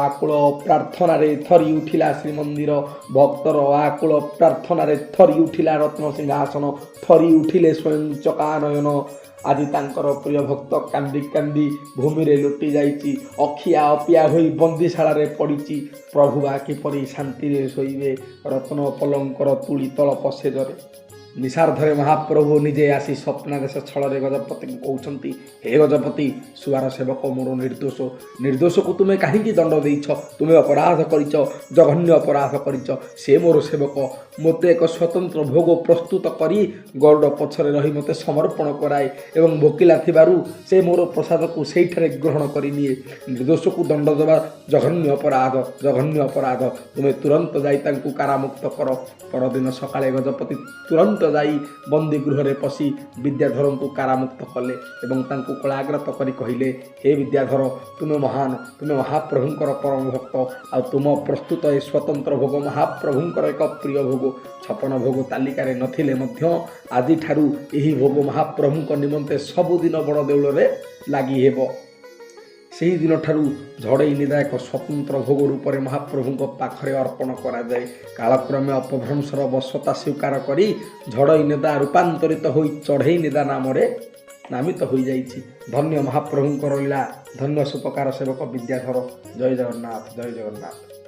ଆକୁଳ ପ୍ରାର୍ଥନାରେ ଥରି ଉଠିଲା ଶ୍ରୀମନ୍ଦିର, ଭକ୍ତର ଆକୁଳ ପ୍ରାର୍ଥନାରେ ଥରି ଉଠିଲା ରତ୍ନସିଂହାସନ, ଥରି ଉଠିଲେ ସ୍ୱୟଂ ଚକାନୟନ। ଆଜି ତାଙ୍କର ପ୍ରିୟ ଭକ୍ତ କାନ୍ଦି କାନ୍ଦି ଭୂମିରେ ଲୋଟି ଯାଇଛି, ଅଖିଆ ଅପିଆ ହୋଇ ବନ୍ଦିଶାଳାରେ ପଡ଼ିଛି। ପ୍ରଭୁ ବା କିପରି ଶାନ୍ତିରେ ଶୋଇବେ ରତ୍ନ ପଲଙ୍କର ତୁଳି ତଳ ପସେଜରେ। ନିଶାର୍ଦ୍ଧରେ ମହାପ୍ରଭୁ ନିଜେ ଆସି ସ୍ୱପ୍ନାଦେଶ ଛଳରେ ଗଜପତିଙ୍କୁ କହୁଛନ୍ତି, ହେ ଗଜପତି, ସୁଆର ସେବକ ମୋର ନିର୍ଦ୍ଦୋଷ। ନିର୍ଦ୍ଦୋଷକୁ ତୁମେ କାହିଁକି ଦଣ୍ଡ ଦେଇଛ? ତୁମେ ଅପରାଧ କରିଛ, ଜଘନ୍ୟ ଅପରାଧ କରିଛ। ସେ ମୋର ସେବକ, ମୋତେ ଏକ ସ୍ୱତନ୍ତ୍ର ଭୋଗ ପ୍ରସ୍ତୁତ କରି ଗରୁଡ଼ ପଛରେ ରହି ମୋତେ ସମର୍ପଣ କରାଏ ଏବଂ ଭୋକିଲା ଥିବାରୁ ସେ ମୋର ପ୍ରସାଦକୁ ସେଇଠାରେ ଗ୍ରହଣ କରିନିଏ। ନିର୍ଦ୍ଦୋଷକୁ ଦଣ୍ଡ ଦେବା ଜଘନ୍ୟ ଅପରାଧ, ଜଘନ୍ୟ ଅପରାଧ। ତୁମେ ତୁରନ୍ତ ଯାଇ ତାଙ୍କୁ କାରାମୁକ୍ତ କର। ପରଦିନ ସକାଳେ ଗଜପତି ତୁରନ୍ତ ଯାଇ ବନ୍ଦୀ ଗୃହରେ ପଶି ବିଦ୍ୟାଧରଙ୍କୁ କାରାମୁକ୍ତ କଲେ ଏବଂ ତାଙ୍କୁ କୋଳାଗ୍ରତ କରି କହିଲେ, ହେ ବିଦ୍ୟାଧର, ତୁମେ ମହାନ, ତୁମେ ମହାପ୍ରଭୁଙ୍କର ପରମ ଭକ୍ତ, ଆଉ ତୁମ ପ୍ରସ୍ତୁତ ଏ ସ୍ୱତନ୍ତ୍ର ଭୋଗ ମହାପ୍ରଭୁଙ୍କର ଏକ ପ୍ରିୟ ଭୋଗ। 56 ଭୋଗ ତାଲିକାରେ ନଥିଲେ ମଧ୍ୟ ଆଜିଠାରୁ ଏହି ଭୋଗ ମହାପ୍ରଭୁଙ୍କ ନିମନ୍ତେ ସବୁଦିନ ବଡ଼ ଦେଉଳରେ ଲାଗି ହେବ। ସେହିଦିନଠାରୁ ଝଡ଼େଇ ନିଦା ଏକ ସ୍ୱତନ୍ତ୍ର ଭୋଗ ରୂପରେ ମହାପ୍ରଭୁଙ୍କ ପାଖରେ ଅର୍ପଣ କରାଯାଏ। କାଳକ୍ରମେ ଅପଭ୍ରଂଶର ବଶତା ସ୍ୱୀକାର କରି ଝଡ଼େଇ ନିଦା ରୂପାନ୍ତରିତ ହୋଇ ଚଢ଼େଇ ନିଦା ନାମରେ ନାମିତ ହୋଇଯାଇଛି। ଧନ୍ୟ ମହାପ୍ରଭୁଙ୍କର ଲୀଳା, ଧନ୍ୟ ସୁପକାର ସେବକ ବିଦ୍ୟାଧର। ଜୟ ଜଗନ୍ନାଥ, ଜୟ ଜଗନ୍ନାଥ।